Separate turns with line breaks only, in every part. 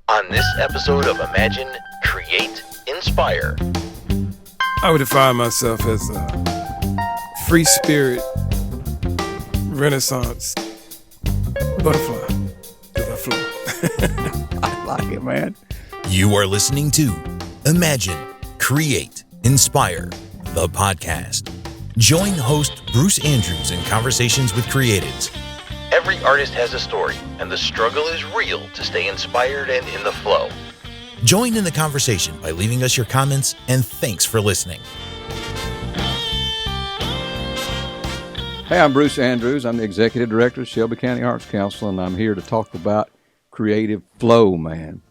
On this episode of Imagine, Create, Inspire.
I would define myself as a free spirit, Renaissance butterfly. Because I flow.
I like it, man.
You are listening to Imagine, Create, Inspire, the podcast. Join host Bruce Andrews in conversations with creatives. Every artist has a story, and the struggle is real to stay inspired and in the flow. Join in the conversation by leaving us your comments, and thanks for listening.
Hey, I'm Bruce Andrews. I'm the Executive Director of Shelby County Arts Council, and I'm here to talk about creative flow, man,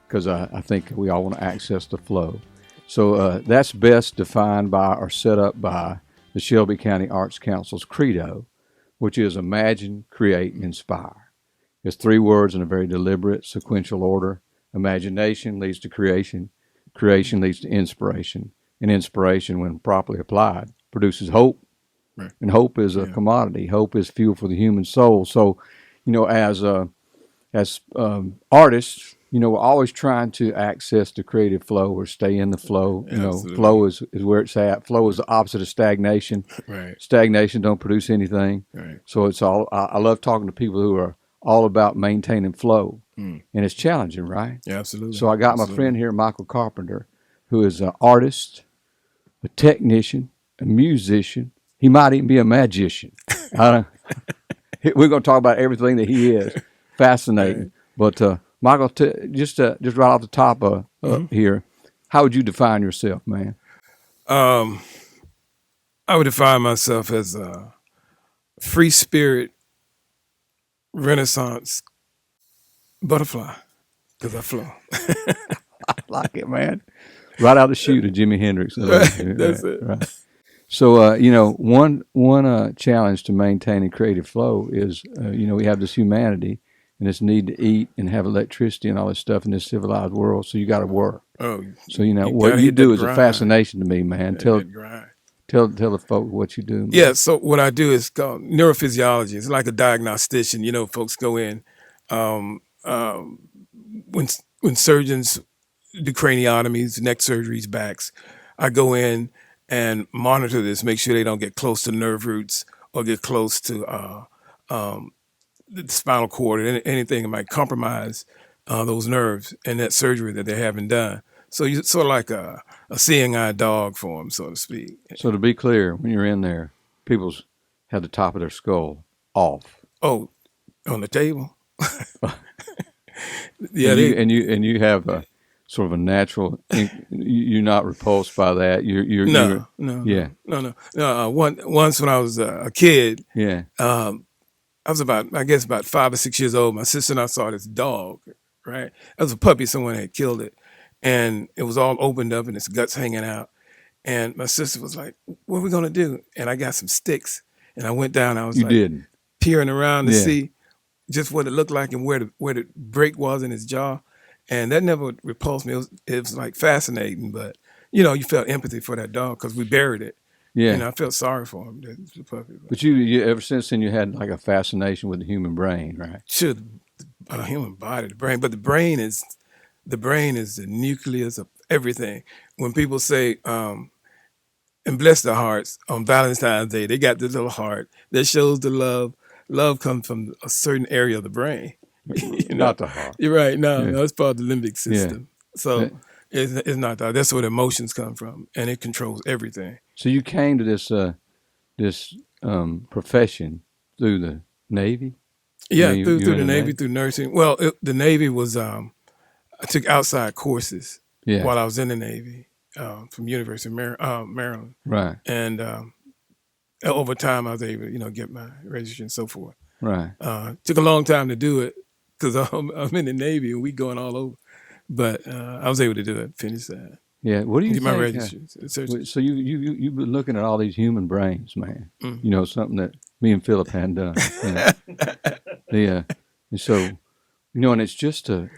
because I think we all want to access the flow. So that's best defined by or set up by the Shelby County Arts Council's credo, which is imagine, create, and inspire. It's three words in a very deliberate, sequential order. Imagination leads to creation. Creation leads to inspiration. And inspiration, when properly applied, produces hope. Right. And hope is a commodity. Hope is fuel for the human soul. So, as artists, we're always trying to access the creative flow or stay in the flow. Flow is where it's at. Flow is the opposite of stagnation.
Right.
Stagnation don't produce anything.
Right.
So it's all. I love talking to people who are all about maintaining flow, and it's challenging, right?
Yeah, absolutely.
So I got my friend here, Michael Carpenter, who is an artist, a technician, a musician. He might even be a magician. We're going to talk about everything that he is. Fascinating. Right. But Michael, just right off the top here, how would you define yourself, man?
I would define myself as a free spirit, Renaissance butterfly, because I flow.
I like it, man. Right out of the chute of Jimi Hendrix.
That's it.
Right. So, one challenge to maintaining creative flow is, we have this humanity and this need to eat and have electricity and all this stuff in this civilized world. So you got to work.
Oh,
so what you do is a fascination to me, man. Tell the folk what you do. Man.
Yeah. So what I do is called neurophysiology. It's like a diagnostician. Folks go in when surgeons do craniotomies, neck surgeries, backs. I go in and monitor this, make sure they don't get close to nerve roots or get close to the spinal cord or anything that might compromise those nerves in that surgery that they're having done. So you're sort of like a seeing eye dog for them, so to speak.
So to be clear, when you're in there, people's have the top of their skull off.
Oh, on the table?
Yeah. And you have a sort of a natural, you're not repulsed by that.
No. Once when I was a kid, I was about 5 or 6 years old. My sister and I saw this dog, right? It was a puppy. Someone had killed it. And it was all opened up and its guts hanging out. And my sister was like, what are we going to do? And I got some sticks. And I went down. I was peering around to see just what it looked like and where the break was in his jaw. And that never repulsed me. It was like fascinating. But, you felt empathy for that dog because we buried it. Yeah. And I felt sorry for him, the puppy.
But you ever since then, you had like a fascination with the human brain, right?
Sure, the human body, the brain. But the brain is the nucleus of everything. When people say, and bless their hearts on Valentine's Day, they got this little heart that shows the love. Love comes from a certain area of the brain.
Not the heart.
You're right. No, it's part of the limbic system. Yeah. So it's not that. That's where the emotions come from, and it controls everything. So
you came to this profession through the Navy?
Yeah, through the Navy, through nursing. Well, the Navy was I took outside courses while I was in the Navy from University of Maryland. Right. And over time, I was able to get my registration and so forth. Right. Took a long time to do it because I'm in the Navy and we going all over. But I was able to do it, finish that.
Yeah. What do you
get
think?
My registration.
So you've been looking at all these human brains, man. Mm-hmm. Something that me and Philip hadn't done. Yeah. And so, and it's just a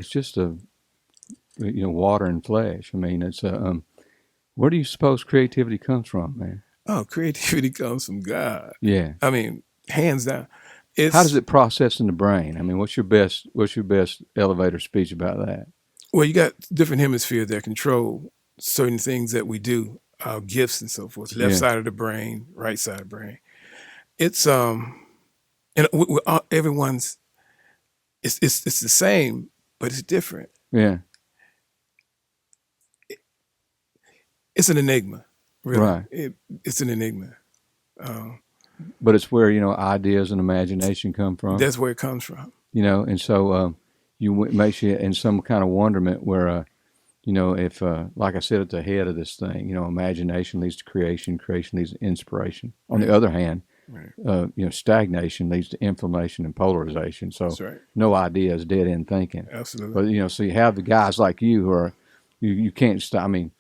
water and flesh. I mean, it's where do you suppose creativity comes from, man?
Oh, creativity comes from God.
Yeah.
I mean, hands down.
How does it process in the brain? I mean, what's your best elevator speech about that?
Well, you got different hemispheres that control certain things that we do, our gifts and so forth. Left side of the brain, right side of the brain. It's and everyone's it's the same, but it's different.
Yeah.
It's an enigma, really.
Right.
It's an enigma.
But it's where, ideas and imagination come from.
That's where it comes from.
And so it makes you in some kind of wonderment where, if, like I said at the head of this thing, imagination leads to creation, creation leads to inspiration. On the other hand, stagnation leads to inflammation and polarization. So no idea is dead end thinking.
Absolutely.
But, so you have the guys like you who are, you can't stop. I mean,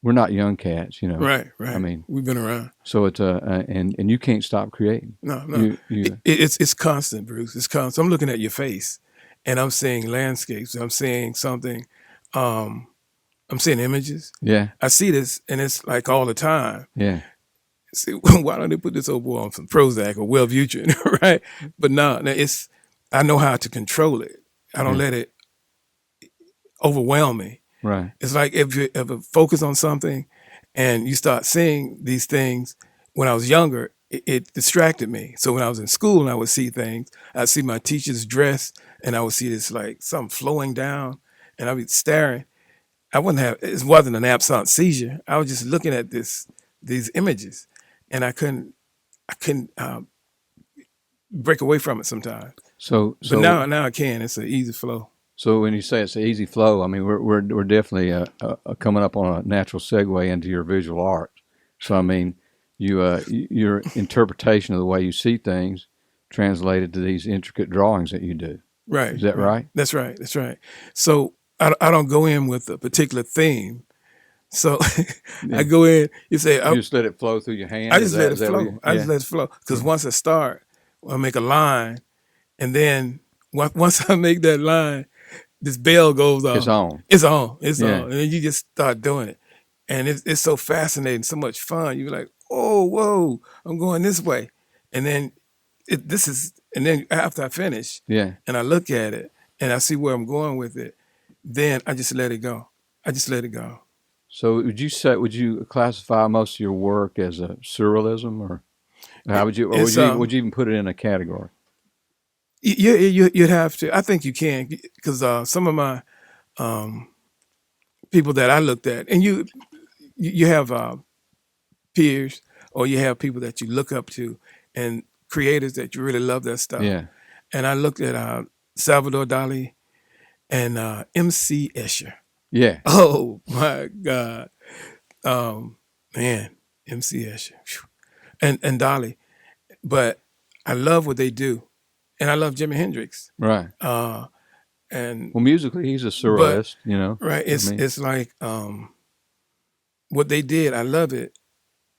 we're not young cats,
Right.
I mean,
we've been around.
So it's and you can't stop creating.
No. It's constant, Bruce. It's constant. I'm looking at your face, and I'm seeing landscapes. I'm seeing something. I'm seeing images.
Yeah.
I see this, and it's like all the time.
Yeah.
See, why don't they put this old boy on some Prozac or Wellbutrin, right? But no, I know how to control it. I don't let it overwhelm me.
Right.
It's like if you ever focus on something and you start seeing these things. When I was younger, it distracted me. So when I was in school and I would see things, I'd see my teacher's dress and I would see this like something flowing down and I'd be staring. It wasn't an absent seizure. I was just looking at these images and I couldn't break away from it sometimes. But now I can. It's an easy flow.
So when you say it's an easy flow, I mean we're definitely coming up on a natural segue into your visual art. So I mean, your interpretation of the way you see things translated to these intricate drawings that you do.
Right.
Is that right?
That's right. That's right. So I don't go in with a particular theme. So I go in. You say
you just let it flow through your hand.
I just let it flow. I just let it flow because once I start, I make a line, and then once I make that line, this bell goes off. It's on, and then you just start doing it, and it's so fascinating, so much fun. You're like, oh, whoa, I'm going this way, and then and then after I finish, and I look at it, and I see where I'm going with it, then I just let it go.
So would you classify most of your work as a surrealism, or how would you, would you even put it in a category?
You'd have to. I think you can, because some of my people that I looked at, and you have peers, or you have people that you look up to, and creators that you really love their stuff.
Yeah.
And I looked at Salvador Dali and MC Escher.
Yeah.
Oh my God, man, MC Escher, and Dali, but I love what they do. And I love Jimi Hendrix.
Right.
And
musically, he's a surrealist,
Right. It's like what they did. I love it.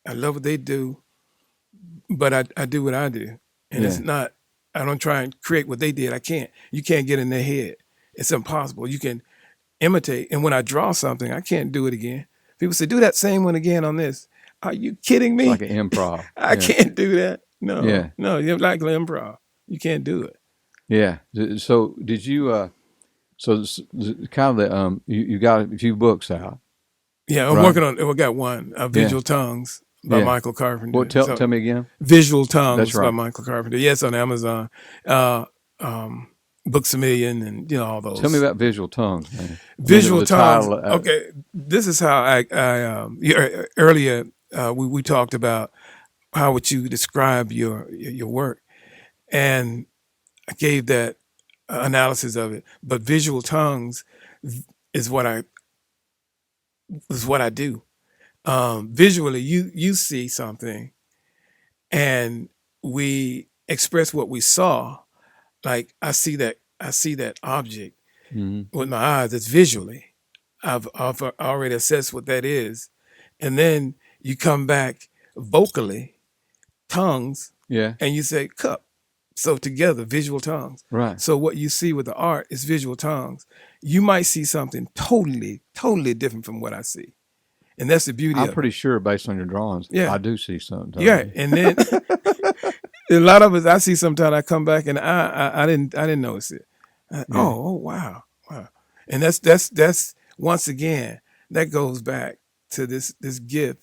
I love what they do. But I do what I do. And it's not, I don't try and create what they did. I can't. You can't get in their head. It's impossible. You can imitate. And when I draw something, I can't do it again. People say, do that same one again on this. Are you kidding me?
It's like an improv.
I can't do that. No. Yeah. No, you're like improv. You can't do it.
Yeah. So did you? So kind of you got a few books out.
Yeah, I'm working on. We got one, Visual Tongues by Michael Carpenter.
Well, tell me again.
Visual Tongues by Michael Carpenter. Yes, on Amazon. Books A Million, and all those.
Tell me about Visual Tongues, man.
Visual Tongues. Okay, this is how I earlier we talked about how would you describe your work. And I gave that analysis of it, but visual tongues is what I do. Visually, you see something, and we express what we saw. Like I see that object with my eyes. It's visually. I've already assessed what that is, and then you come back vocally, tongues, and you say cup. So together, visual tongues.
Right.
So what you see with the art is visual tongues. You might see something totally, totally different from what I see. And that's the beauty of it.
I'm pretty sure based on your drawings, I do see something.
Yeah. And then a lot of us, I see sometimes I come back and I didn't notice it. Oh, wow. And that's once again, that goes back to this gift.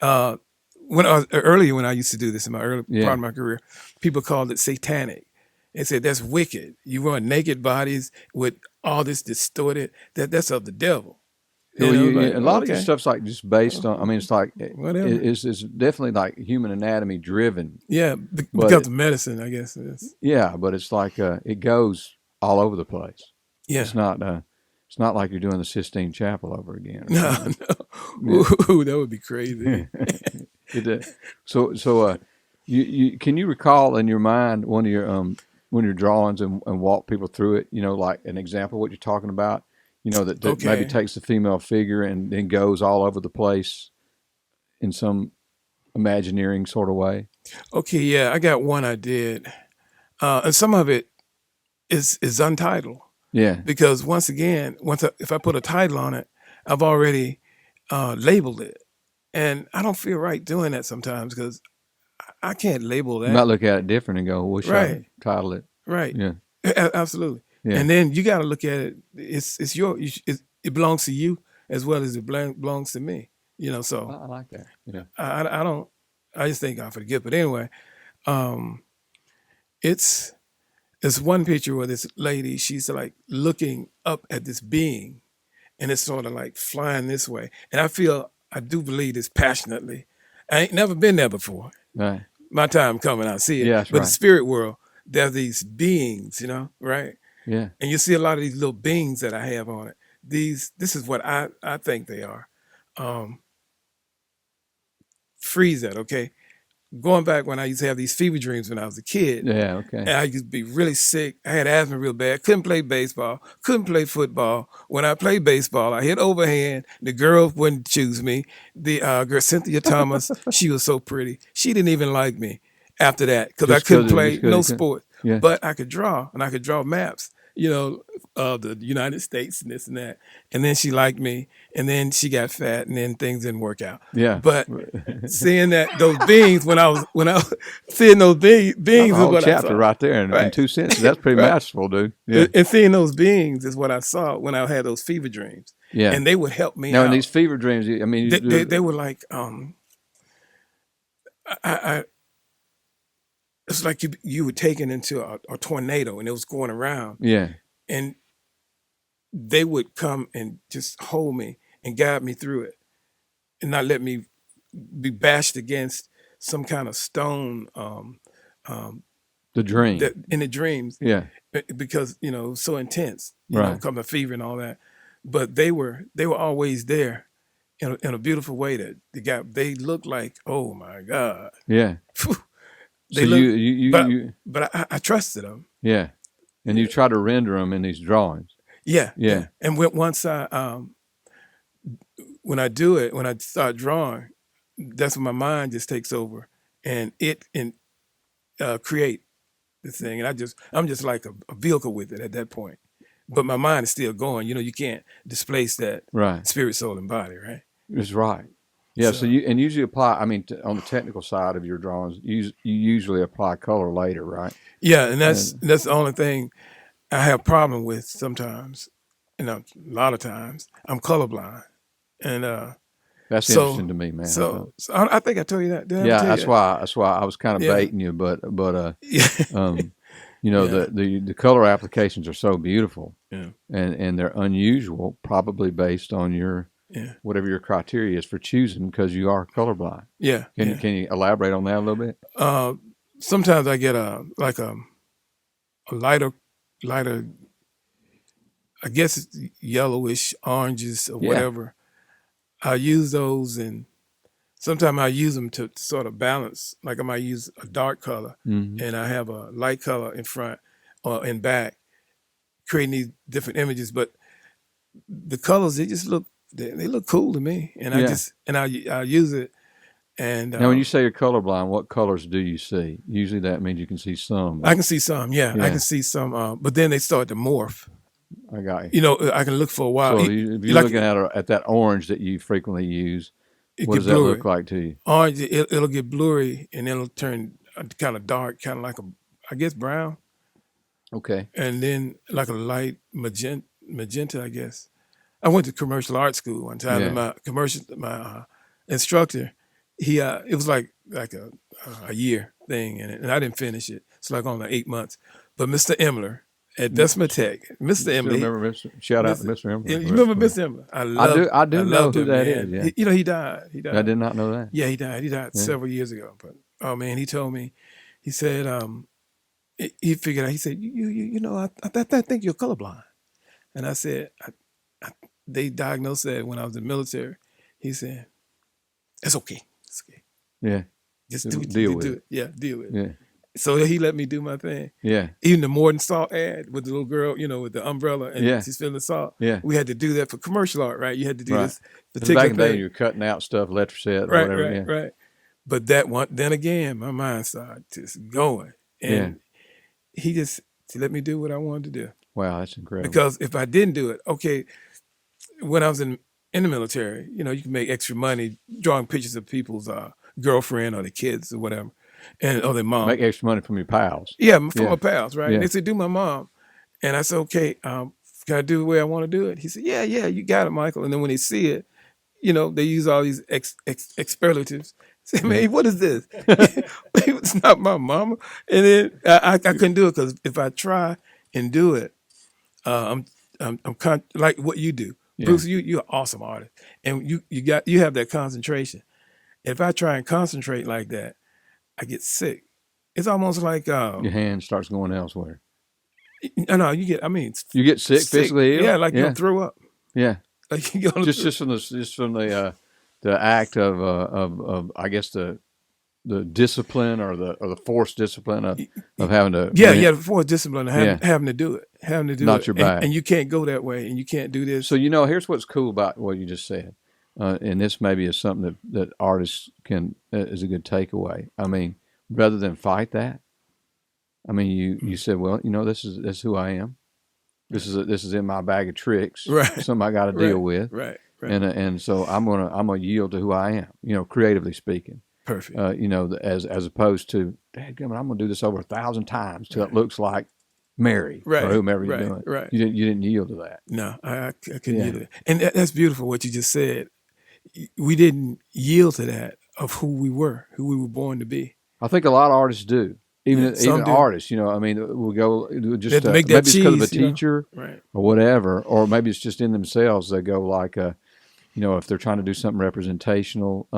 When I used to do this in my early part of my career, people called it satanic. They said that's wicked. You run naked bodies with all this distorted. That's of the devil.
Well, a lot of your stuff's like just based on. I mean, it's like it's definitely like human anatomy driven.
Yeah, because of medicine, I guess.
Yeah, but it's like it goes all over the place. Yeah, it's not like you're doing the Sistine Chapel over again.
No. Ooh, that would be crazy.
So, you can you recall in your mind one of your drawings and walk people through it? You know, like an example of what you're talking about. You know, that maybe takes the female figure and then goes all over the place in some Imagineering sort of way.
Okay, yeah, I got one I did, and some of it is untitled.
Yeah,
because once again, if I put a title on it, I've already labeled it, and I don't feel right doing that sometimes because I can't label that.
You might look at it different and go, "Well, should I title it?"
Right.
Yeah.
Absolutely. Yeah. And then you got to look at it. It's it belongs to you as well as it belongs to me. You know. So
I like that. Yeah.
I don't. I just thank God for the gift. But anyway, it's one picture where this lady, she's like looking up at this being, and it's sort of like flying this way. And I do believe this passionately. I ain't never been there before.
Right.
My time coming, I see it.
Yeah,
but the spirit world, there's these beings, right?
Yeah.
And you see a lot of these little beings that I have on it. This is what I think they are. Freeze that, okay? Going back when I used to have these fever dreams when I was a kid.
Yeah, okay.
And I used to be really sick. I had asthma real bad. Couldn't play baseball. Couldn't play football. When I played baseball, I hit overhand. The girl wouldn't choose me. The girl, Cynthia Thomas, she was so pretty. She didn't even like me after that because I couldn't play no sport. Yeah. But I could draw, and I could draw maps, of the United States and this and that. And then she liked me, and then she got fat, and then things didn't work out.
Yeah.
But seeing those beings when I was seeing those beings is what
chapter I saw. Right there in 2 sentences. That's pretty masterful, dude. Yeah.
And seeing those beings is what I saw when I had those fever dreams.
Yeah.
And they would help me
now,
out.
In these fever dreams, I mean,
they were like it's like you were taken into a tornado and it was going around.
Yeah.
And they would come and just hold me and guide me through it and not let me be bashed against some kind of stone.
The dream.
In the dreams.
Yeah.
Because, it was so intense, come the fever and all that. But they were always there in a beautiful way that they looked like, oh my God.
Yeah.
But I trusted them.
Yeah. And you try to render them in these drawings.
Yeah.
Yeah.
And once when I do it, when I start drawing, that's when my mind just takes over and create the thing. And I'm just like a vehicle with it at that point. But my mind is still going. You can't displace that spirit, soul, and body, right?
That's right. Yeah, so you usually apply, on the technical side of your drawings, you usually apply color later, right?
Yeah, and that's the only thing I have a problem with sometimes, a lot of times. I'm colorblind. And
that's interesting to me, man.
So I think I told you that.
That's why I was kind of baiting you, but the color applications are so beautiful. Yeah. And they're unusual, probably based on your whatever your criteria is for choosing, because you are colorblind.
Yeah.
Can you elaborate on that a little bit?
Sometimes I get a lighter, I guess it's yellowish, oranges or whatever. I use those, and sometimes I use them to sort of balance. Like I might use a dark color, and I have a light color in front or in back, creating these different images. But the colors, they just look cool to me, and I use it. And
now, when you say you're colorblind, what colors do you see? Usually, that means you can see some.
I can see some, I can see some, but then they start to morph.
I got you.
I can look for a while.
So if you're looking at that orange that you frequently use, what does that look like to you?
Orange, it'll get blurry, and it'll turn kind of dark, kind of like I guess brown.
Okay.
And then like a light magenta, Magenta, I guess. I went to commercial art school one time, and my instructor, it was like a year thing, and I didn't finish it. It's like only 8 months. But Mr. Emler at Bessemer Tech, Mr. Emler.
Shout out to Mr. Emler.
You remember Mr. Emler?
I do know who that is. Yeah.
He died.
I did not know that.
Yeah, he died. He died several years ago. But oh man, he told me. He said he figured out. He said, you know, I think you're colorblind. And I said, they diagnosed that when I was in the military. He said, it's okay. It's okay.
Yeah.
Just
deal with it.
Yeah, deal with it.
Yeah.
So he let me do my thing.
Yeah.
Even the more than salt ad with the little girl, you know, with the umbrella and she's feeling salt.
Yeah.
We had to do that for commercial art, right? You had to do this
particular thing. Back in the day, you're cutting out stuff, electroset, or whatever.
Right. But then again, my mind started just going. And he let me do what I wanted to do.
Wow, that's incredible.
Because if I didn't do it, okay, when I was in the military, you know, you can make extra money drawing pictures of people's girlfriend or their kids or whatever, or their mom.
Make extra money from your pals.
Yeah, from my pals, right?
Yeah.
And they said, do my mom. And I said, okay, can I do it the way I want to do it? He said, yeah, you got it, Michael. And then when they see it, you know, they use all these expletives. Say, man, what is this? It's not my mama. And then I couldn't do it because if I try and do it, I'm like what you do. Yeah. Bruce, you're an awesome artist. And you have that concentration. If I try and concentrate like that, I get sick. It's almost like your
hand starts going elsewhere.
No, you get
sick physically ill?
Yeah, like you throw up.
Yeah.
Like you go
just from the act of I guess the discipline or the forced discipline of having to
the forced discipline of having to do it.
Not your bag.
And you can't go that way and you can't do this.
So here's what's cool about what you just said. And this maybe is something that artists can is a good takeaway. I mean, rather than fight that, I mean, you said, well, you know, this is who I am. This is in my bag of tricks.
Right.
Something I got to deal with.
Right.
And so I'm gonna yield to who I am. You know, creatively speaking.
Perfect.
You know, as opposed to, dadgummit, I'm gonna do this over 1,000 times till it looks like Mary or whomever you're doing.
Right.
You didn't yield to that.
No, I couldn't yield to that. And that's beautiful what you just said. We didn't yield to that of who we were born to be.
I think a lot of artists do. Even artists, you know, I mean, we'll go just
make
maybe it's because of a
cheese,
teacher or whatever, or maybe it's just in themselves. They go like, you know, if they're trying to do something representational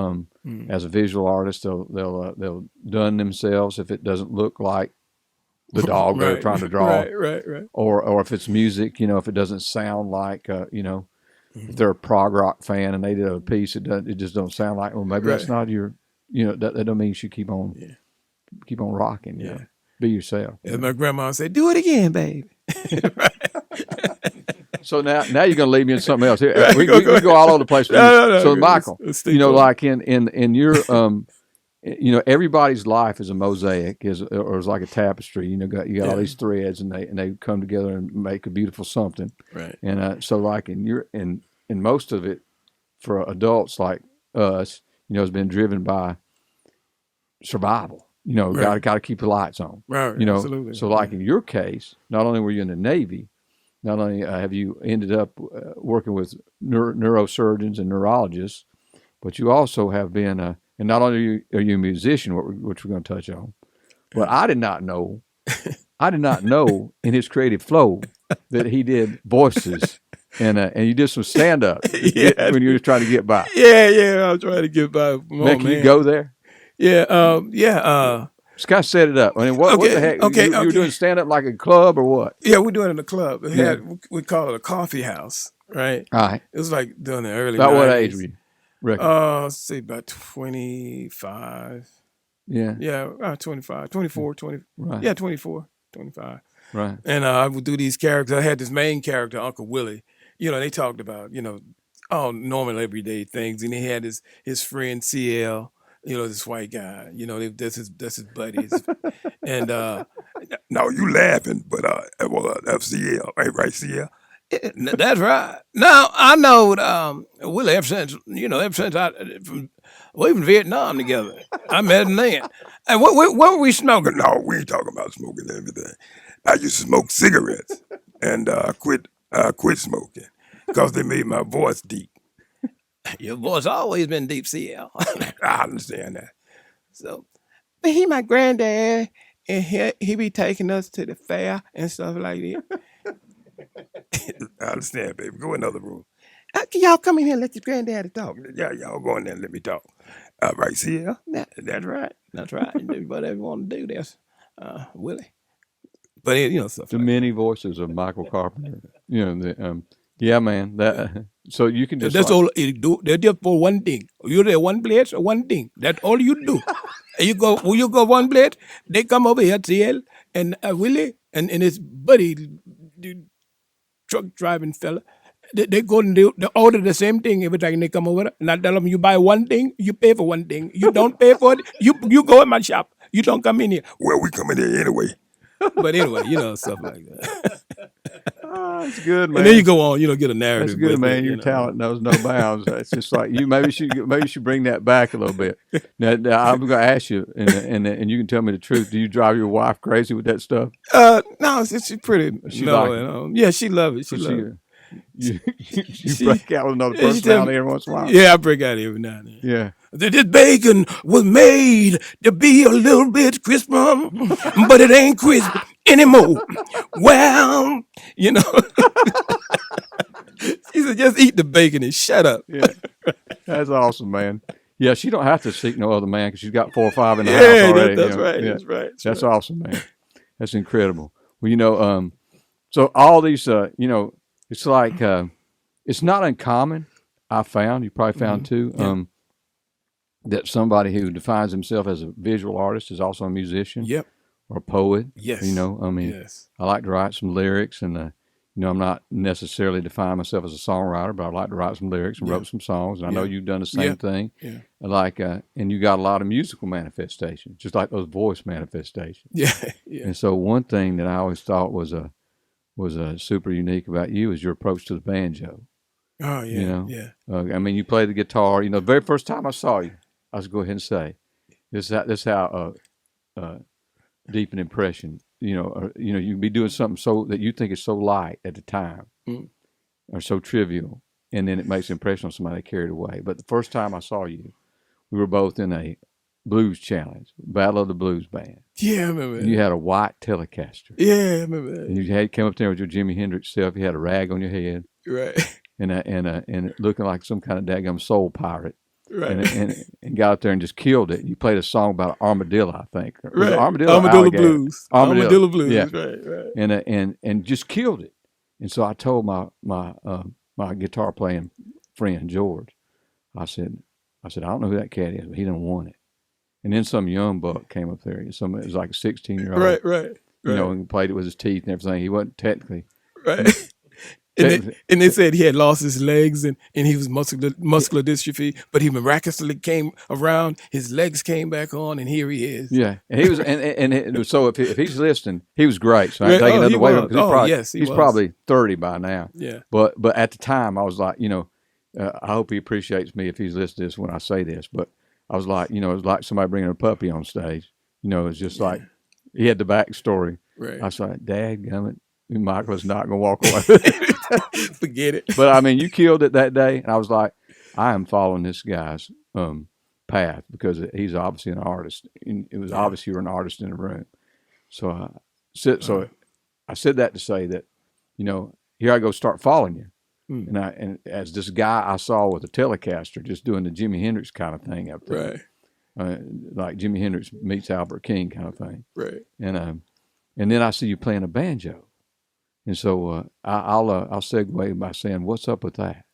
as a visual artist, they'll done themselves if it doesn't look like the dog they're trying to draw,
right.
Or if it's music, you know, if it doesn't sound like, you know, if they're a prog rock fan and they did a piece, it just don't sound like. Well, maybe that's not your, you know, that don't mean you should keep on rocking. You know? Be yourself.
As my grandma said, do it again, baby.
So now you're going to leave me in something else. Here, we go all over the place. No, so Michael, you know, like in your, you know, everybody's life is a mosaic, or is like a tapestry. You know, you got all these threads, and they come together and make a beautiful something.
Right.
And so like in most of it for adults like us, you know, has been driven by survival. You know, got to keep the lights on.
Right.
You know,
absolutely.
so like in your case, not only were you in the Navy, not only have you ended up working with neurosurgeons and neurologists, but you also have been and not only are you a musician, which we're going to touch on, but I did not know in his creative flow that he did voices and you did some stand up when you were trying to get by.
Yeah, I was trying to get by.
Man, can you go there?
Yeah.
Just kind of set it up. I mean, what the heck? You were doing stand up like a club or what?
Yeah, we're doing it in a club. We call it a coffee house, right?
All right.
It was like during the early.
About
90s.
What age were you?
Let's say about 25.
Yeah,
25, 24, 20.
Right.
Yeah, 24, 25.
Right.
And I would do these characters. I had this main character, Uncle Willie. You know, they talked about, you know, all normal everyday things, and he had his friend CL. You know, this white guy, you know, that's his buddies. And no, you laughing, but that's CL, right, CL? That's right. Now, I know Willie ever since we from Vietnam together. I met him then. And what were we smoking? No, we ain't talking about smoking everything. I used to smoke cigarettes, and I quit I quit smoking because they made my voice deep. Your voice always been deep, CL. I understand that. So, but he my granddad, and he be taking us to the fair and stuff like that. I understand, baby. Go in another room. Can y'all come in here and let your granddaddy talk? Yeah, y'all go in there and let me talk. All right, CL. That's right. That's right. Do whatever you want to do. That's Willie. But stuff.
The many voices of Michael Carpenter. Yeah, man. That so you can just.
That's all you do. They're just for one thing. You're there one place or one thing. That's all you do. You go one place. They come over here, CL and Willie and his buddy, the truck driving fella. They go and they order the same thing every time they come over. And I tell them, you buy one thing, you pay for one thing. You don't pay for it, you go in my shop. You don't come in here. Well, we come in here anyway. But anyway, stuff like that.
Oh, that's good, man.
And then you go on, get a narrative.
That's good, man. Your talent knows no bounds. It's just like you. Maybe you should bring that back a little bit. Now I'm going to ask you, and you can tell me the truth. Do you drive your wife crazy with that stuff?
No, she's pretty.
She like it.
Yeah, she loves it. She loves it.
You break out with another personality every once in a while.
Yeah, I break out every now and then.
Yeah.
This bacon was made to be a little bit crisp, but it ain't crisp anymore. Well, she said, just eat the bacon and shut up.
Yeah, that's awesome, man. Yeah, she don't have to seek no other man because she's got 4 or 5 in the house already.
That's right. Yeah. That's right.
That's awesome, man. That's incredible. Well, so all these, it's like it's not uncommon. I found, you probably found too, that somebody who defines himself as a visual artist is also a musician.
Yep.
Or a poet.
Yes.
Yes. I like to write some lyrics, and I'm not necessarily defining myself as a songwriter, but I like to write some lyrics and wrote some songs. And I know you've done the same thing. Yeah. And you got a lot of musical manifestations, just like those voice manifestations.
Yeah. Yeah.
And so one thing that I always thought was super unique about you is your approach to the banjo.
Oh yeah. Yeah.
You play the guitar. The very first time I saw you, I was going to go ahead and say, this how deep an impression. You can be doing something so that you think is so light at the time, or so trivial, and then it makes an impression on somebody carried away. But the first time I saw you, we were both in a blues challenge, Battle of the Blues Band.
Yeah, I remember that.
And you had a white Telecaster.
Yeah, I remember that.
And you had come up there with your Jimi Hendrix self. You had a rag on your head.
Right.
And looking like some kind of daggum soul pirate.
Right.
And got up there and just killed it. You played a song about an armadillo, I think.
Right.
Armadillo
Blues. Armadillo Blues. Yeah. Right.
And just killed it. And so I told my guitar playing friend George, I said, I don't know who that cat is, but he didn't want it. And then some young buck came up there. It was like a 16-year-old.
Right.
And played it with his teeth and everything. He wasn't technically.
Right. And they said he had lost his legs and he was muscular dystrophy, but he miraculously came around. His legs came back on, and here he is.
Yeah, and he was, and so if he's listening, he was great. So I'm taking another way because he's probably 30 by now.
Yeah,
but at the time I was like, I hope he appreciates me if he's listening to this when I say this. But I was like, it was like somebody bringing a puppy on stage. It's just like he had the backstory.
Right.
I was like, Dadgummit, Michael is not going to walk away.
Forget it.
But you killed it that day, and I was like, I am following this guy's path because he's obviously an artist. And it was obvious you were an artist in the room. So I said that to say that, here I go start following you, and as this guy I saw with a Telecaster just doing the Jimi Hendrix kind of thing up there,
right?
Like Jimi Hendrix meets Albert King kind of thing,
right?
And then I see you playing a banjo. And so I'll segue by saying, what's up with that?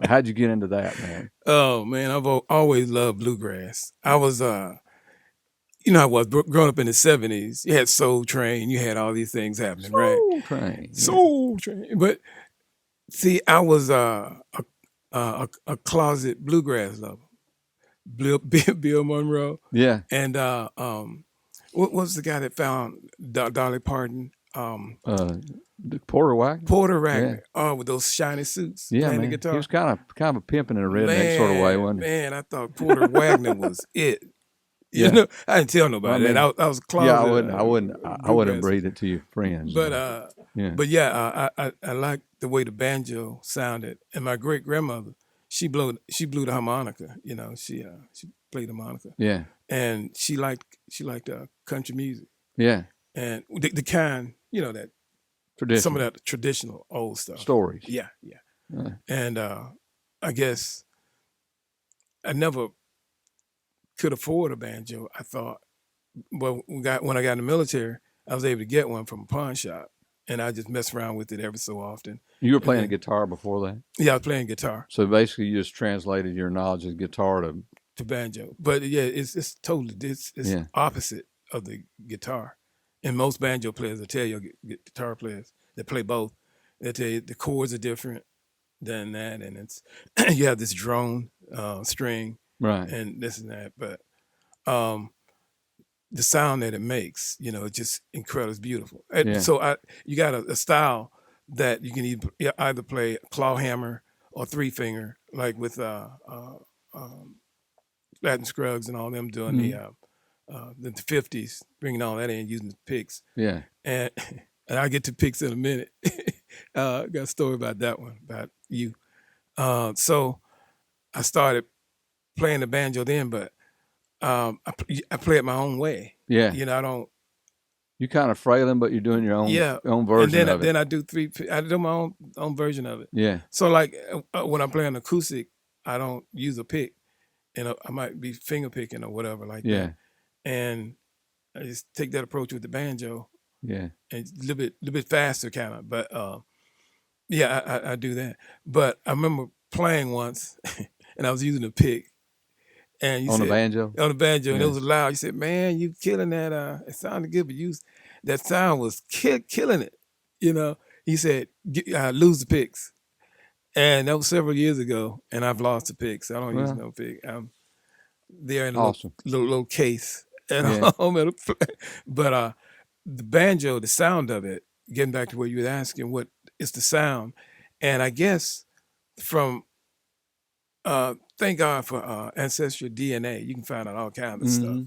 How'd you get into that, man?
Oh, man, I've always loved bluegrass. I was, I was growing up in the 70s. You had Soul Train. You had all these things happening, right? Soul Train. But, see, I was a closet bluegrass lover. Bill Monroe.
Yeah.
And what was the guy that found Dolly Parton?
Porter Wagner.
Porter Wagner. Yeah. Oh, with those shiny suits.
Yeah,
playing
man.
the guitar.
He was kind of a pimping in a redneck sort of way, wasn't he?
Man, I thought Porter Wagner was it. I didn't tell nobody that. I was closet.
Yeah, I wouldn't breathe it to your friends.
But I like the way the banjo sounded. And my great grandmother, she blew the harmonica. You know, she played the harmonica.
Yeah.
And she liked country music.
Yeah.
And the kind, you know, that some of that traditional old stuff.
Stories.
Yeah. And I guess I never could afford a banjo. I thought, well, when I got in the military, I was able to get one from a pawn shop, and I just messed around with it every so often.
You were playing a guitar before that?
Yeah, I was playing guitar.
So basically, you just translated your knowledge of guitar
to banjo. But yeah, it's totally it's opposite of the guitar. And most banjo players will tell you, guitar players that play both, they'll tell you the chords are different than that, and it's you have this drone string,
right,
and this and that. But the sound that it makes, you know, it's just incredible. It's beautiful. Yeah. So you got a style that you can either play claw hammer or three finger, like with Latin Scruggs and all them doing the 50s, bringing all that in using the picks.
Yeah.
And I'll get to picks in a minute. Got a story about that one, about you. So I started playing the banjo then, but I play it my own way.
Yeah.
You know, I don't.
You kind of frailing, but you're doing your own version of it.
Then I do I do my own version of it.
Yeah.
So like when I'm playing acoustic, I don't use a pick. And I might be finger picking or whatever like that. And I just take that approach with the banjo.
Yeah.
And a little bit faster kind of. But I do that. But I remember playing once and I was using a pick. And you
on
said,
the banjo?
On the banjo. And it was loud. You said, man, you killing that. It sounded good, but that sound was killing it. You know, he said, lose the picks. And that was several years ago, and I've lost the picks. I don't use no pick. They're in a little case at home. But the banjo, the sound of it, getting back to what you were asking, what is the sound? And I guess from, thank God for ancestral DNA. You can find out all kinds of stuff.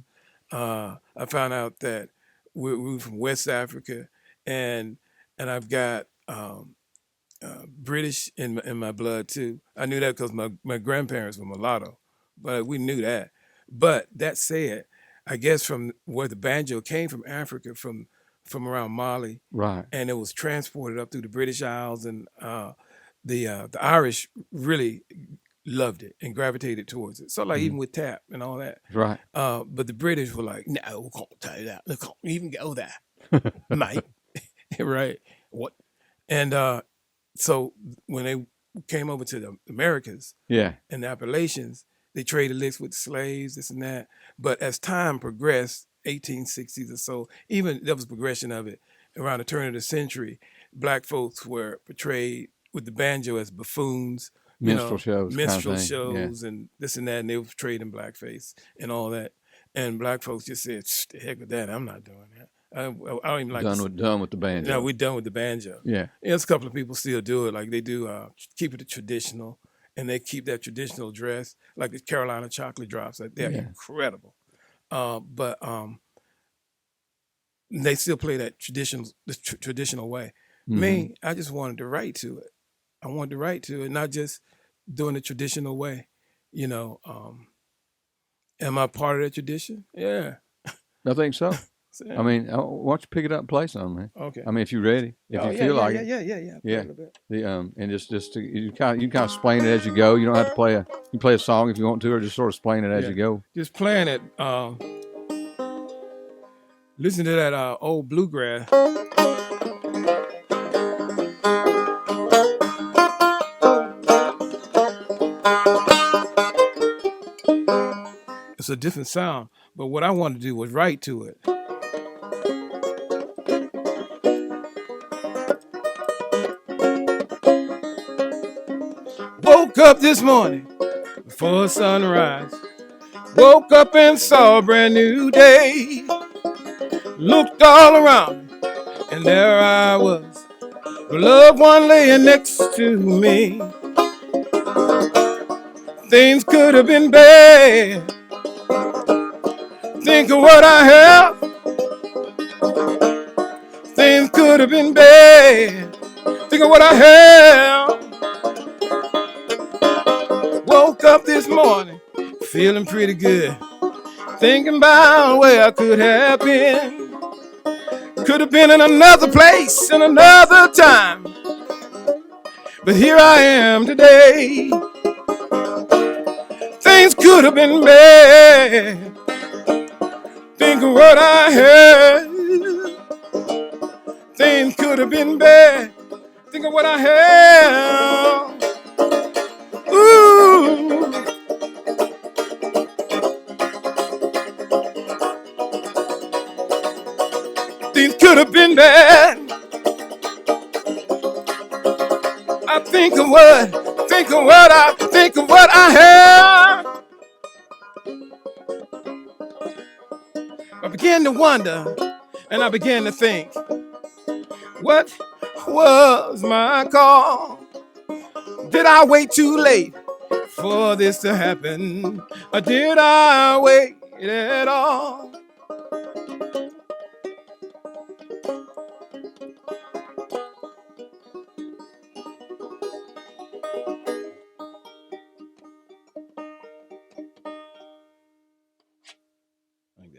I found out that we're from West Africa, and I've got British in my blood too. I knew that because my grandparents were mulatto, but we knew that. But that said, I guess from where the banjo came from, Africa, from around Mali,
right,
and it was transported up through the British Isles, and the Irish really loved it and gravitated towards it. So like even with tap and all that,
right.
But the British were like, no, we can't do that. We can't even go there, mate. Right? What? And so when they came over to the Americas, and the Appalachians, they traded licks with slaves, this and that. But as time progressed, 1860s or so, even there was progression of it. Around the turn of the century, black folks were portrayed with the banjo as buffoons,
minstrel
shows, and this and that, and they were portrayed in blackface and all that. And black folks just said, the heck with that, I'm not doing that. I don't even like
done with the banjo.
No, we're done with the banjo.
Yeah.
There's a couple of people still do it. Like they do keep it traditional, and they keep that traditional dress, like the Carolina chocolate drops. Like they're incredible. But they still play that traditional way. Me, I just wanted to write to it. I wanted to write to it, not just doing the traditional way. You know, am I part of that tradition? Yeah.
I think so. I mean, why don't you pick it up and play some, man?
Okay.
I mean, if you're ready, if you feel like it.
Yeah.
And just you kind of explain it as you go. You don't have to play you play a song if you want to, or just sort of explain it as you go.
Just playing it. Listen to that old bluegrass. It's a different sound, but what I wanted to do was write to it. Woke up this morning before sunrise. Woke up and saw a brand new day. Looked all around and there I was. The loved one laying next to me. Things could have been bad. Think of what I have. Things could have been bad. Think of what I have. Woke up this morning feeling pretty good. Thinking about where I could have been. Could have been in another place, in another time. But here I am today. Things could have been bad. Think of what I had. Things could have been bad. Think of what I have. Ooh. Things could have been bad. I think of what I have. I began to wonder, and I began to think, what was my call? Did I wait too late for this to happen? Or did I wait at all?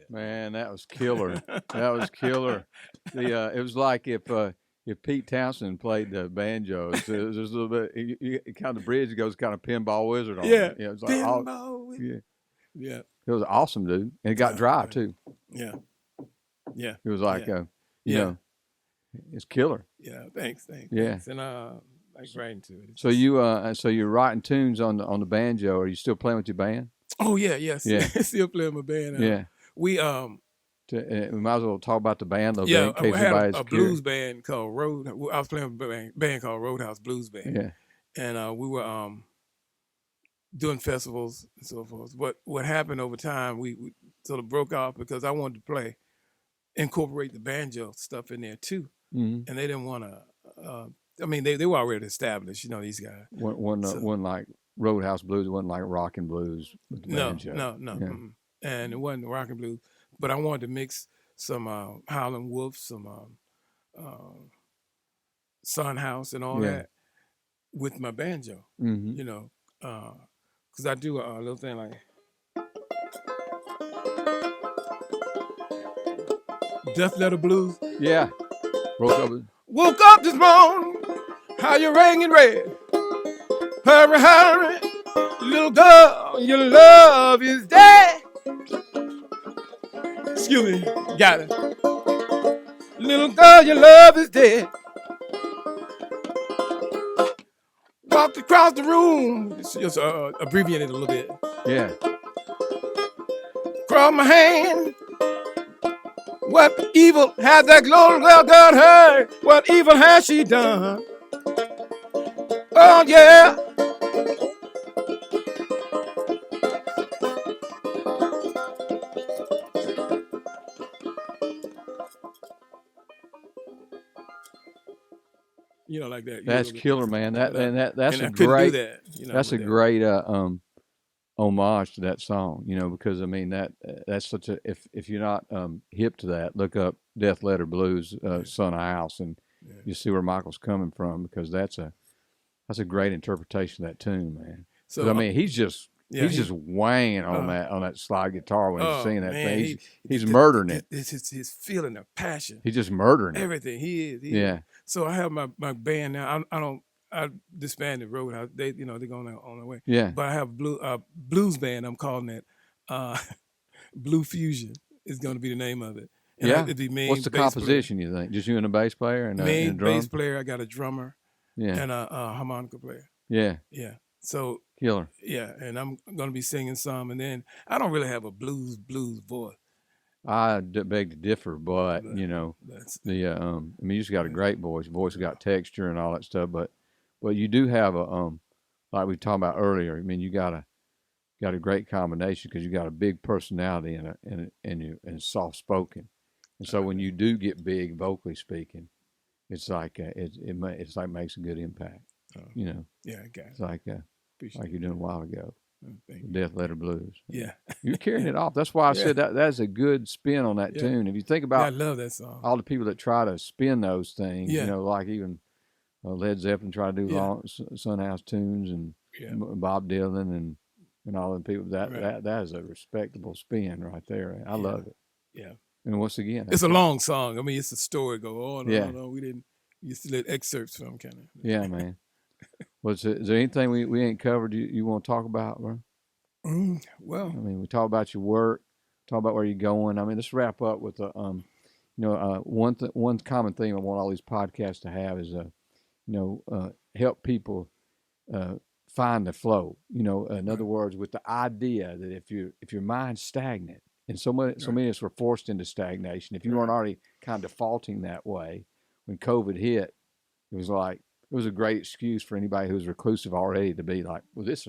Man, that was killer. That was killer. It was like if Pete Townsend played the banjo. It was just a little bit. Kind of the bridge goes kind of pinball wizard on it. Yeah, it was like
pinball wizard. Yeah.
It was awesome, dude, and it got dry too.
Yeah. It
was like you know, it's killer.
Yeah, thanks.
Yeah,
thanks. And I like writing to it.
So you're writing tunes on the banjo. Are you still playing with your band?
Oh yes. Still playing with my band.
Yeah.
We
we might as well talk about the band a little bit in case
we had
anybody's
a blues band called Road. I was playing with a band called Roadhouse Blues Band.
Yeah.
And we were doing festivals and so forth. What happened over time, we sort of broke off because I wanted to incorporate the banjo stuff in there too.
Mm-hmm.
And they didn't want to. I mean, they were already established, these guys.
One like Roadhouse Blues, it wasn't like rock and blues with the banjo.
No. Yeah. And it wasn't rock and blues, but I wanted to mix some Howlin' Wolf, some Son House, and all that with my banjo.
Mm-hmm.
Because I do a little thing like Death Letter Blues.
Yeah.
Woke up this morning, how you ringing red? Hurry, hurry, little girl, your love is dead. Excuse me, got it. Little girl, your love is dead. Walked across the room, just abbreviate it a little bit.
Yeah.
Cross my hand. What evil has that little girl done her? What evil has she done? Oh yeah. Like that.
That's killer, man. That's a great. That's a great homage to that song. Because I mean that's such a. If you're not hip to that, look up Death Letter Blues, Son of House, and you see where Michael's coming from, because that's a great interpretation of that tune, man. So I mean, he's just wanging on that slide guitar when he's singing that thing. He's murdering it.
He's feeling the passion.
He's just murdering
everything. He is.
Yeah.
So I have my band now. I disbanded Roadhouse. They're going on their way.
Yeah.
But I have a blues band. I'm calling it Blue Fusion is going to be the name of it. And it'd be me.
What's the composition player. You think? Just you and a bass player and a drum?
Bass player. I got a drummer. Yeah. And a harmonica player.
Yeah.
Yeah. So
killer.
Yeah, and I'm going to be singing some, and then I don't really have a blues voice.
I beg to differ, but I mean, you just got a great voice. Voice got texture and all that stuff, but you do have like we talked about earlier. I mean, you got a great combination because you got a big personality and soft spoken, and so when you do get big vocally speaking, it's like it's like makes a good impact.
Yeah, I got it.
It's like you're doing a while ago. Death Letter Blues.
Yeah.
You're carrying it off. That's why I said that's a good spin on that tune. If you think about
I love that song.
All the people that try to spin those things, like even Led Zeppelin tried to do Sunhouse Tunes and Bob Dylan and all them people. That is a respectable spin right there. I love it.
Yeah.
And once again,
it's a long song. I mean, it's a story go on.
Yeah.
No. We didn't used to let excerpts from kind of.
Yeah, man. Well, is there anything we ain't covered you want to talk about, bro?
Well,
I mean, we talk about your work, talk about where you're going. I mean, let's wrap up with one common theme I want all these podcasts to have is help people find the flow. In other words, with the idea that if your mind's stagnant, and so many of us were forced into stagnation. If you weren't already kind of defaulting that way, when COVID hit, it was a great excuse for anybody who was reclusive already to be like, well, this,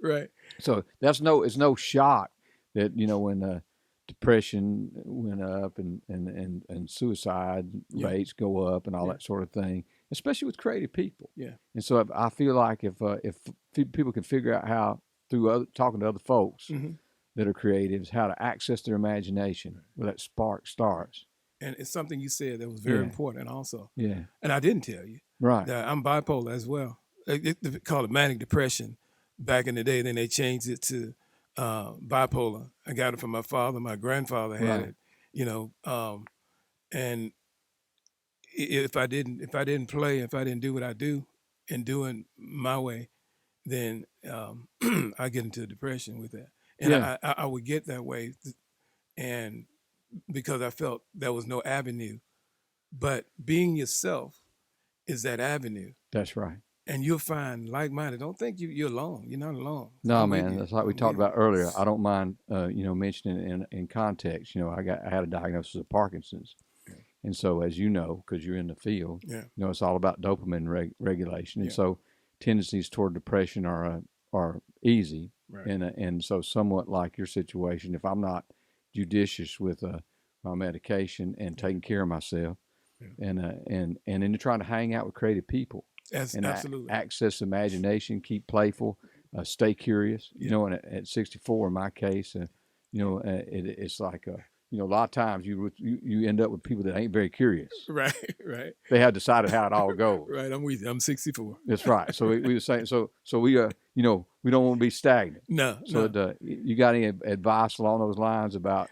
right.
So it's no shock that when depression went up and suicide rates go up and all that sort of thing, especially with creative people.
Yeah.
And so I feel like if people can figure out how through talking to other folks that are creatives, how to access their imagination where that spark starts.
And it's something you said that was very important also.
Yeah.
And I didn't tell you.
Right.
That I'm bipolar as well. They called it manic depression back in the day. Then they changed it to bipolar. I got it from my father. My grandfather had it, and if I didn't play, if I didn't do what I do and do it my way, then I get into depression with that. And I would get that way. And because I felt there was no avenue. But being yourself is that avenue.
That's right.
And you'll find like-minded. Don't think you're alone. You're not alone.
No, man. That's like we talked about earlier. I don't mind, mentioning in context. I had a diagnosis of Parkinson's. Okay. And so, as you know, because you're in the field, it's all about dopamine regulation. And so tendencies toward depression are easy. Right. And so somewhat like your situation, if I'm not judicious with my medication and taking care of myself, and then trying to hang out with creative people,
absolutely
access imagination, keep playful, stay curious. And at 64, in my case, it's like a lot of times you end up with people that ain't very curious.
Right.
They have decided how it all goes.
Right. I'm with you. I'm 64.
That's right. So we were saying so we we don't want to be stagnant.
No.
So you got any advice along those lines about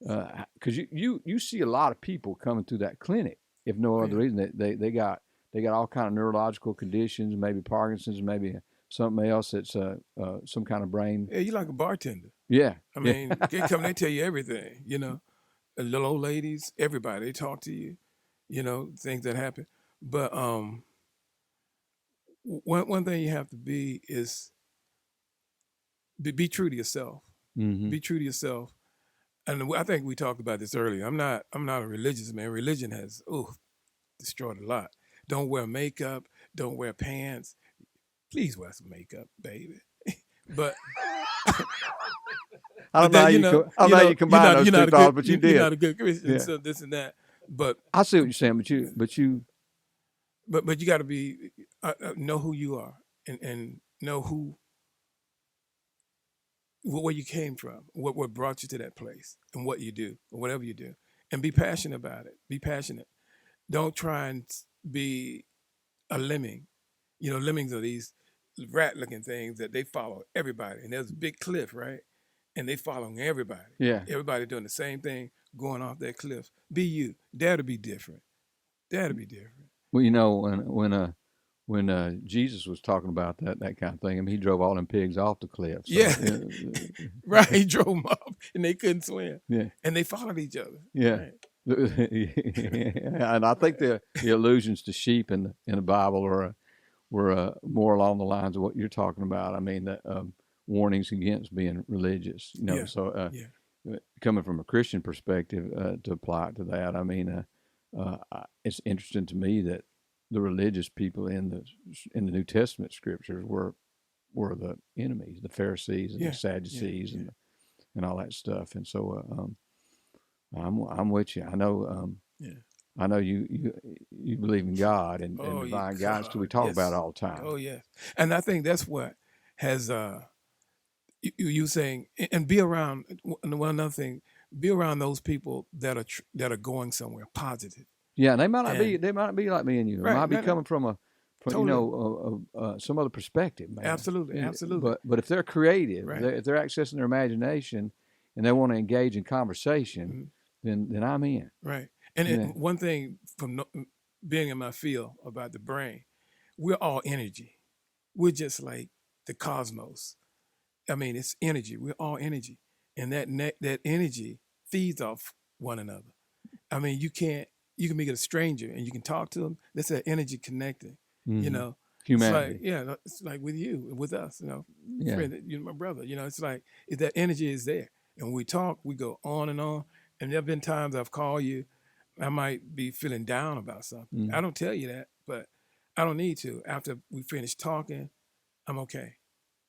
because you see a lot of people coming through that clinic, if no other reason, they got all kind of neurological conditions, maybe Parkinson's, maybe something else that's some kind of brain.
Yeah, you like a bartender.
Yeah,
I mean, they come, they tell you everything. The little old ladies, everybody, they talk to you. Things that happen. But one thing you have to be is be true to yourself. Mm-hmm. Be true to yourself. And I think we talked about this earlier. I'm not a religious man. Religion has destroyed a lot. Don't wear makeup. Don't wear pants. Please wear some makeup, baby. But
I don't know how you combine those two thoughts, but you did.
You're not a good Christian, so this and that. But
I see what you're saying. But you
got to be know who you are and know where you came from, what brought you to that place, and what you do, or whatever you do, and be passionate about it. Be passionate. Don't try and be a lemming. Lemmings are these rat-looking things that they follow everybody, and there's a big cliff, right? And they following everybody.
Yeah.
Everybody doing the same thing, going off that cliff. Be you. Dare to be different. Dare to be different.
Well, when Jesus was talking about that kind of thing, I mean, he drove all them pigs off the cliff. So,
right. He drove them up, and they couldn't swim.
Yeah.
And they followed each other.
Yeah.
Right.
And I think the allusions to sheep in the Bible were more along the lines of what you're talking about. I mean, the warnings against being religious. So coming from a Christian perspective, to apply it to that, I mean, it's interesting to me that the religious people in the New Testament scriptures were the enemies, the Pharisees and the Sadducees and all that stuff. And so I'm with you. I know. I know you believe in God and divine guidance. We talk about it all the time.
Oh yes, and I think that's what has you saying, and be around. One another thing, be around those people that are going somewhere positive.
Yeah, and they might not be. They might not be like me and you. They might be coming from
Totally.
some other perspective, man.
Absolutely, absolutely.
But if they're creative,
Right.
if they're accessing their imagination, and they want to engage in conversation, then I'm in.
Right. And one thing from being in my field about the brain, we're all energy. We're just like the cosmos. I mean, it's energy. We're all energy, and that energy feeds off one another. I mean, you can meet a stranger and you can talk to them. That's that energy connecting. You know,
Humanity.
It's like with you, with us. You know,
Yeah.
friend, you're my brother. You know, it's like that energy is there, and when we talk, we go on. And there have been times I've called you. I might be feeling down about something. I don't tell you that, but I don't need to. After we finish talking, I'm okay.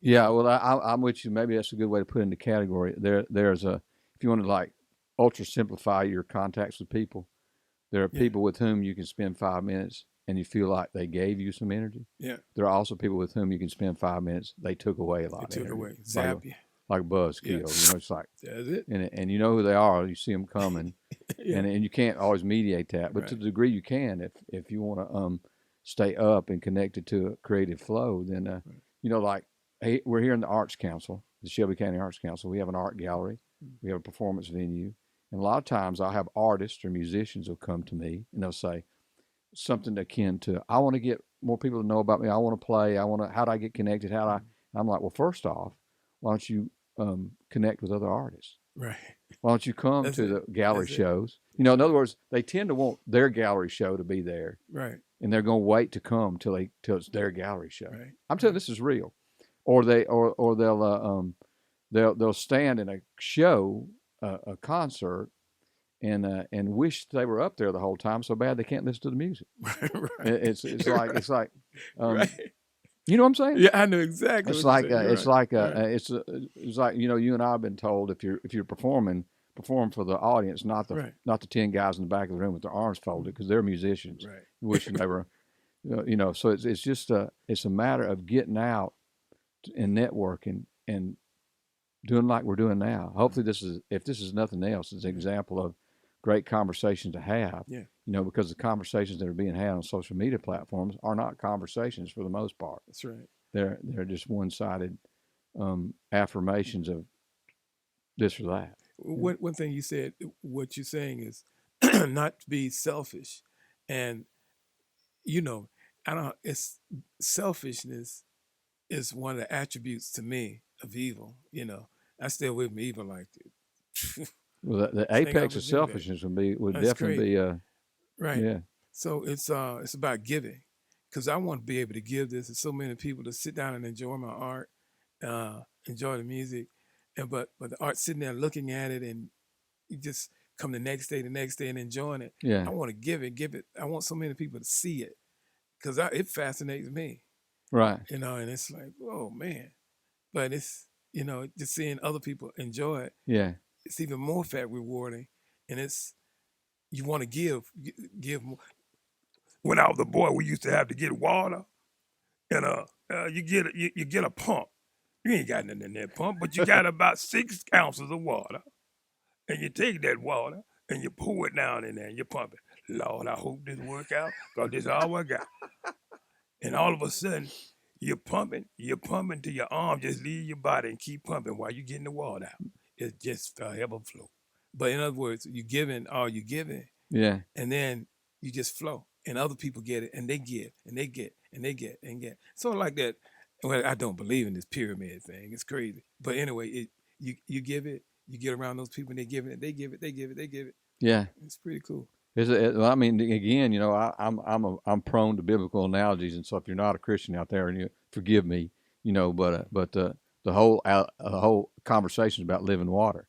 Yeah, well, I'm with you. Maybe that's a good way to put it in the category. There's if you want to like ultra simplify your contacts with people, there are people with whom you can spend 5 minutes and you feel like they gave you some energy.
Yeah.
There are also people with whom you can spend 5 minutes. They took away a lot.
They took
energy.
away, zap you.
Like a buzzkill.
Yeah.
You know, it's like
that's it.
And you know who they are. You see them coming, and you can't always mediate that. But to the degree you can, if you want to stay up and connected to a creative flow, then you know, like hey, we're here in the Arts Council, the Shelby County Arts Council. We have an art gallery, we have a performance venue, and a lot of times I'll have artists or musicians will come to me and they'll say something akin to, "I want to get more people to know about me. I want to play. How do I get connected? I'm like, well, first off, why don't you connect with other artists?
Right.
Why don't you come to the gallery shows? You know, in other words, they tend to want their gallery show to be there.
Right.
And they're going to wait to come till it's their gallery show.
Right.
I'm telling you, this is real. Or they'll stand in a show, a concert, and wish they were up there the whole time so bad they can't listen to the music.
Right.
It's like
right.
You know what I'm saying?
Yeah, I know exactly.
It's like it's like you know, you and I have been told if you're perform for the audience, not the 10 guys in the back of the room with their arms folded because they're musicians,
right.
wishing they were, you know. So it's just it's a matter of getting out and networking and doing like we're doing now. Hopefully, if this is nothing else, it's an example of great conversation to have.
Yeah.
You know, because the conversations that are being had on social media platforms are not conversations for the most part.
That's right.
They're just one-sided affirmations of this or that.
One thing you said, what you're saying is not to be selfish, and you know, it's selfishness is one of the attributes to me of evil. You know, I stay away from evil like that.
Well, the apex of selfishness would definitely be
right.
Yeah.
So it's about giving, because I want to be able to give this to so many people to sit down and enjoy my art, enjoy the music, but the art sitting there looking at it, and you just come the next day and enjoying it.
Yeah.
I want to give it. I want so many people to see it, because it fascinates me.
Right.
You know, and it's like, oh man, but it's, you know, just seeing other people enjoy it.
Yeah.
It's even more rewarding, and you want to give more. When I was a boy, we used to have to get water, and you get a pump. You ain't got nothing in that pump, but you got about 6 ounces of water, and you take that water and you pour it down in there and you pump it. Lord, I hope this work out, because this is all I got. And all of a sudden, you're pumping till your arm just leave your body and keep pumping while you're getting the water out. It's just forever flow. But in other words, you're giving all you're giving.
Yeah.
And then you just flow. And other people get it, and they give, and they get, and they get, and get. Sort of like that. Well, I don't believe in this pyramid thing. It's crazy. But anyway, you give it, you get around those people, and they give it, and they give it, they give it, they give it.
Yeah.
It's pretty cool.
I mean, again, you know, I'm prone to biblical analogies, and so if you're not a Christian out there, and you forgive me, you know, but the whole conversation is about living water.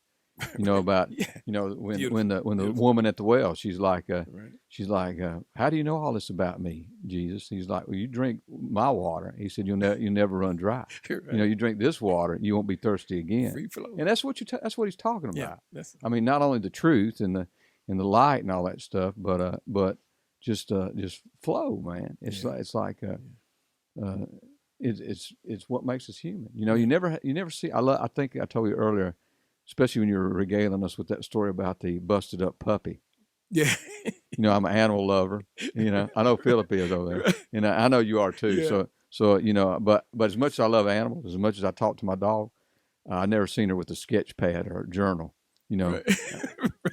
You know, about you know, when the woman at the well, she's like how do you know all this about me, Jesus? He's like, well, you drink my water. He said, you never run dry. Right. You know, you drink this water, you won't be thirsty again. Free flow. And that's what he's talking about. Yeah, I mean, not only the truth and the light and all that stuff, but just flow, man. It's what makes us human. You know, you never see. I think I told you earlier, especially when you were regaling us with that story about the busted up puppy.
Yeah.
I'm an animal lover. I know Philip is over there, and I know you are too. Yeah. So but as much as I love animals, as much as I talk to my dog, I never seen her with a sketch pad or a journal. Right.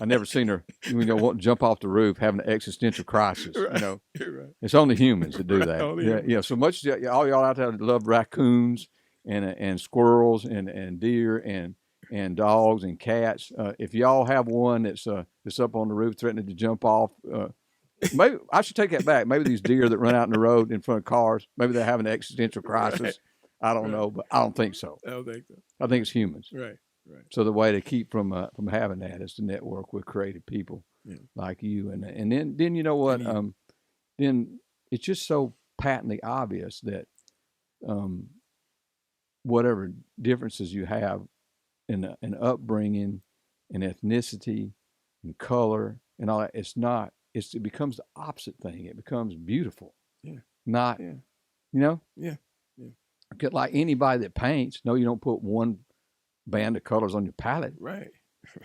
I never seen her, want to jump off the roof having an existential crisis. Right. Right. It's only humans that do that. Yeah. So much as all y'all out there love raccoons and squirrels and deer and dogs and cats. If y'all have one that's up on the roof threatening to jump off, maybe I should take that back. Maybe these deer that run out in the road in front of cars, maybe they're having an existential crisis. Right. I don't know, but I don't think so. I don't think so. I think it's humans. Right. Right. So the way to keep from having that is to network with creative people like you, and then you know what? Then it's just so patently obvious that whatever differences you have in upbringing, and ethnicity, and color, and all that, it becomes the opposite thing. It becomes beautiful. Yeah. Not, yeah. Yeah. Yeah. Like anybody that paints, no, you don't put one band of colors on your palette. Right.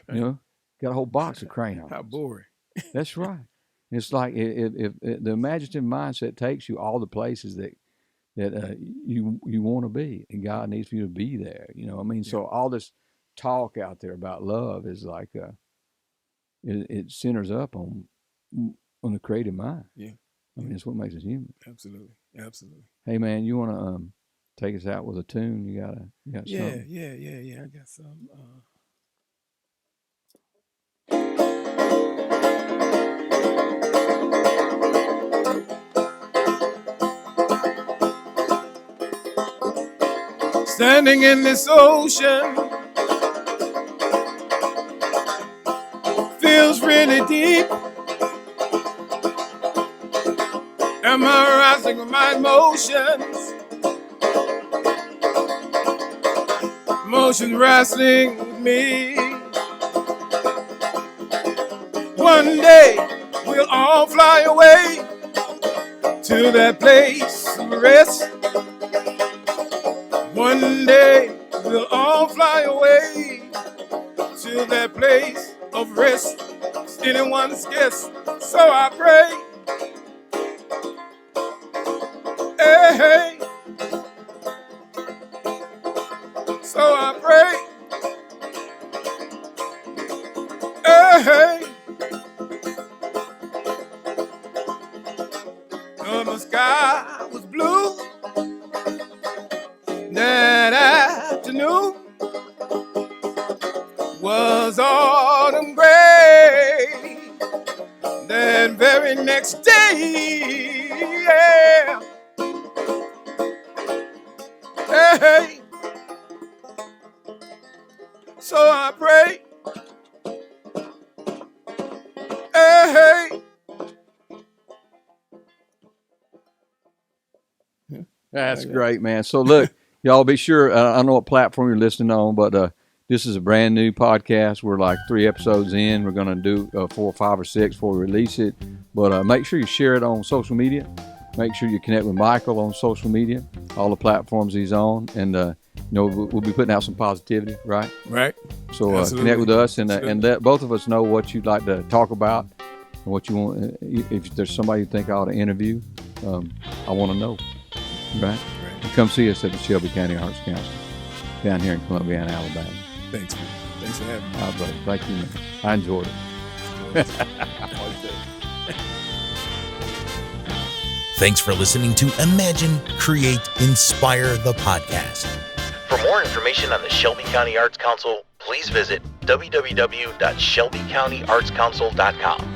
Got a whole box of crayons. How boring. That's right. It's like if the imaginative mindset takes you all the places that you want to be, and God needs for you to be there. So all this talk out there about love is like it centers up on the creative mind. Yeah. It's what makes us human. Absolutely. Hey man, you want to take us out with a tune? You got something? Yeah. I got some. Standing in this ocean feels really deep. Am I rising with my emotions? Emotions wrestling with me. One day we'll all fly away to that place of rest. One day we'll all fly away to that place of rest. It's anyone's guess, so I pray. Hey. So I pray. Hey. The sky was blue that afternoon, was autumn gray that very next day. Yeah. Hey. So I pray. Hey. That's great, man. So look, y'all be sure, I don't know what platform you're listening on, but this is a brand new podcast. We're like 3 episodes in. We're going to do 4 or 5 or 6 before we release it. But make sure you share it on social media. Make sure you connect with Michael on social media, all the platforms he's on. And, we'll be putting out some positivity, right? Right. So connect with us and let both of us know what you'd like to talk about and what you want. If there's somebody you think I ought to interview, I want to know. Right. Come see us at the Shelby County Arts Council down here in Columbiana, Alabama. Thanks for having me. Brother. Thank you, man. I enjoyed it.
Thanks for listening to Imagine, Create, Inspire the podcast. For more information on the Shelby County Arts Council, please visit www.shelbycountyartscouncil.com.